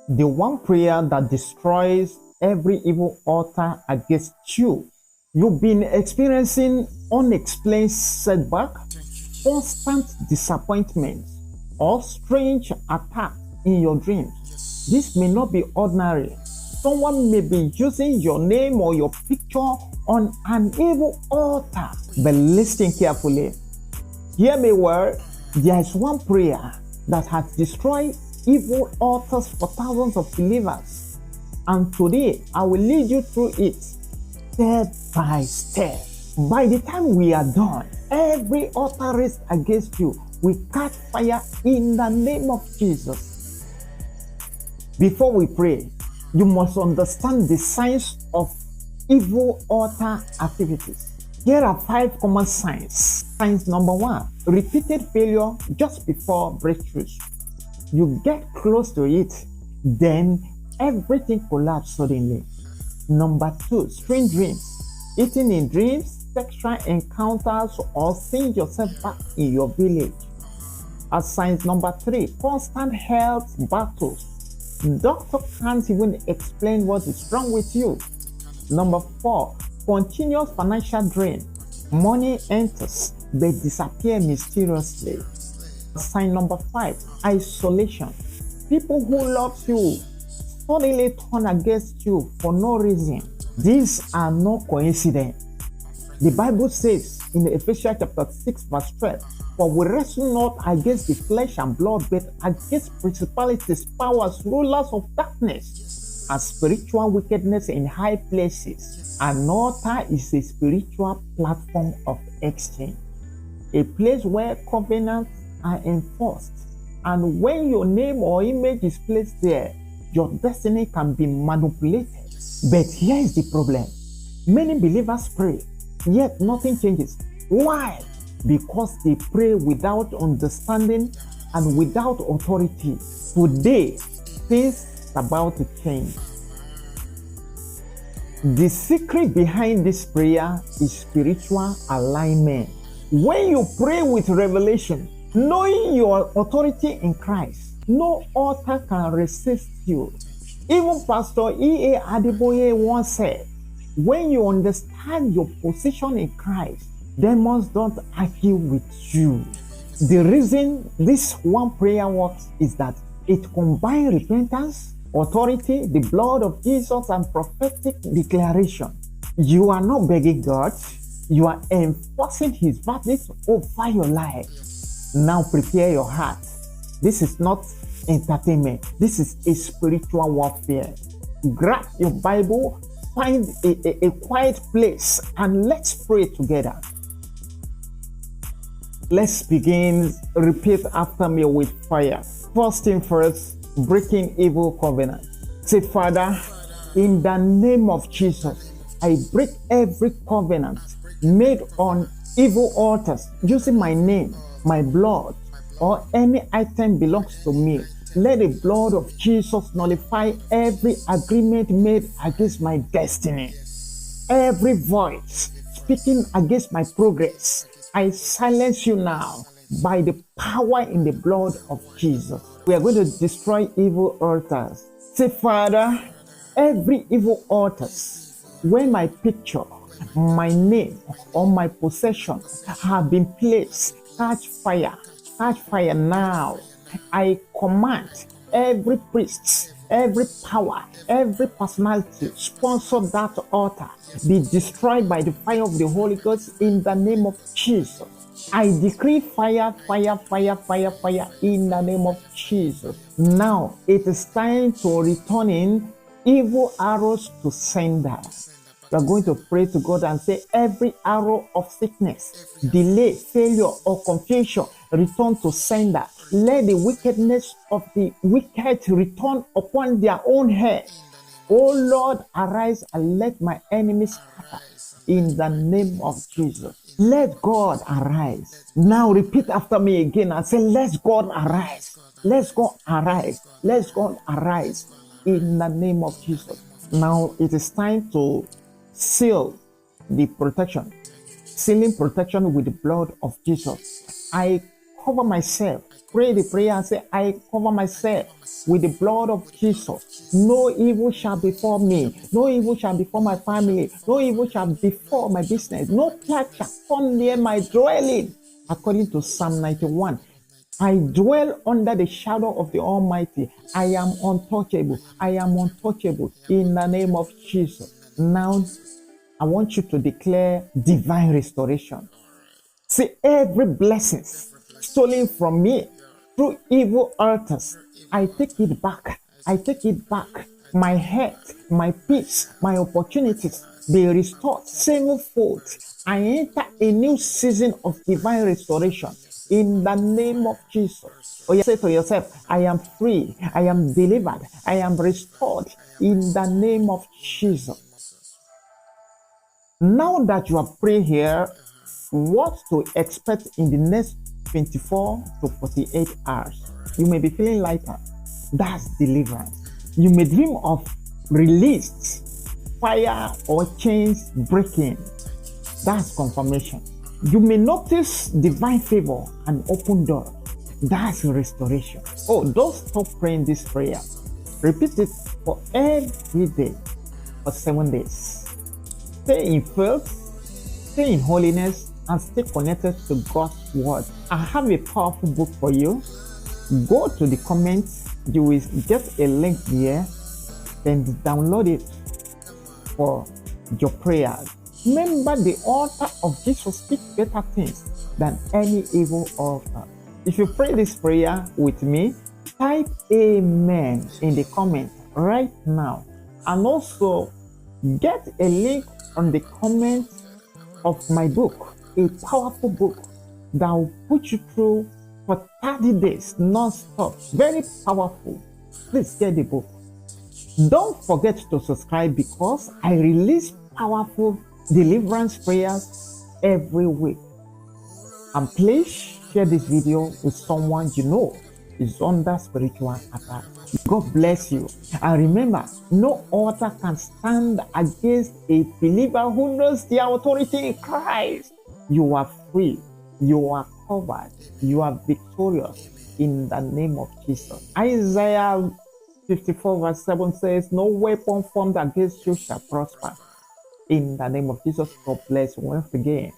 The one prayer that destroys every evil altar against you. You've been experiencing unexplained setback, constant disappointment, or strange attacks in your dreams. This may not be ordinary. Someone may be using your name or your picture on an evil altar. But listen carefully. Hear me well. There is one prayer that has destroyed evil altars for thousands of believers. And today, I will lead you through it step by step. By the time we are done, every altar raised against you will catch fire in the name of Jesus. Before we pray, you must understand the signs of evil altar activities. Here are 5 common signs. Signs number 1, repeated failure just before breakthroughs. You get close to it, then everything collapses suddenly. Number 2, strange dreams. Eating in dreams, sexual encounters, or seeing yourself back in your village. As signs number 3, constant health battles. Doctor can't even explain what is wrong with you. Number 4, continuous financial drain. Money enters but disappears mysteriously. Sign number 5, isolation. People who love you suddenly turn against you for no reason. These are no coincidence. The Bible says in Ephesians chapter 6 verse 12, for we wrestle not against the flesh and blood, but against principalities, powers, rulers of darkness, and spiritual wickedness in high places. An altar is a spiritual platform of exchange, a place where covenants are enforced. And when your name or image is placed there, your destiny can be manipulated. But here is the problem. Many believers pray, yet nothing changes. Why? Because they pray without understanding and without authority. Today, things are about to change. The secret behind this prayer is spiritual alignment. When you pray with revelation, knowing your authority in Christ, no altar can resist you. Even Pastor E.A. Adeboye once said, when you understand your position in Christ, demons don't argue with you. The reason this one prayer works is that it combines repentance, authority, the blood of Jesus, and prophetic declaration. You are not begging God, you are enforcing His verdict over your life. Now prepare your heart. This is not entertainment. This is a spiritual warfare. Grab your Bible, find a quiet place, and let's pray together. Let's begin. Repeat after me with fire. First thing first, breaking evil covenant. Say, Father, in the name of Jesus, I break every covenant made on evil altars using my name, my blood, or any item belongs to me. Let the blood of Jesus nullify every agreement made against my destiny. Every voice speaking against my progress, I silence you now by the power in the blood of Jesus. We are going to destroy evil altars. Say, Father, every evil altars where my picture, my name, or my possession have been placed, catch fire now. I command every priest, every power, every personality sponsor that altar be destroyed by the fire of the Holy Ghost in the name of Jesus. I decree fire in the name of Jesus. Now it is time to return in evil arrows to sender. We are going to pray to God and say, every arrow of sickness, delay, failure, or confusion return to sender. Let the wickedness of the wicked return upon their own head. O Lord, arise and let my enemies scatter in the name of Jesus. Let God arise. Now repeat after me again and say, let God arise. Let God arise. Let God arise in the name of Jesus. Now it is time to seal the protection. Sealing protection with the blood of Jesus. I cover myself pray the prayer and say, I cover myself with the blood of Jesus. No evil shall befall me. No evil shall befall my family. No evil shall befall my business. No plague shall come near my dwelling. According to Psalm 91. I dwell under the shadow of the Almighty. I am untouchable. I am untouchable in the name of Jesus. Now, I want you to declare divine restoration. See, every blessing stolen from me through evil altars, I take it back. I take it back. My health, my peace, my opportunities be restored sevenfold. I enter a new season of divine restoration in the name of Jesus. Or you say to yourself, I am free, I am delivered, I am restored in the name of Jesus. Now that you have prayed here, what to expect in the next 24 to 48 hours? You may be feeling lighter. That's deliverance. You may dream of released fire or chains breaking. That's confirmation. You may notice divine favor and open door. That's restoration. Oh, don't stop praying this prayer. Repeat it for every day for 7 days. Stay in faith, stay in holiness, and stay connected to God's word. I have a powerful book for you. Go to the comments. You will get a link there. Then download it for your prayers. Remember, the altar of Jesus speaks better things than any evil altar. If you pray this prayer with me, type amen in the comment right now. And also get a link on the comment of my book, a powerful book that will put you through for 30 days non-stop. Very powerful. Please get the book. Don't forget to subscribe because I release powerful deliverance prayers every week. And please share this video with someone you know is under spiritual attack. God bless you. And remember, no altar can stand against a believer who knows the authority in Christ. You are free. You are covered. You are victorious in the name of Jesus. Isaiah 54 verse 7 says, no weapon formed against you shall prosper. In the name of Jesus, God bless you once again.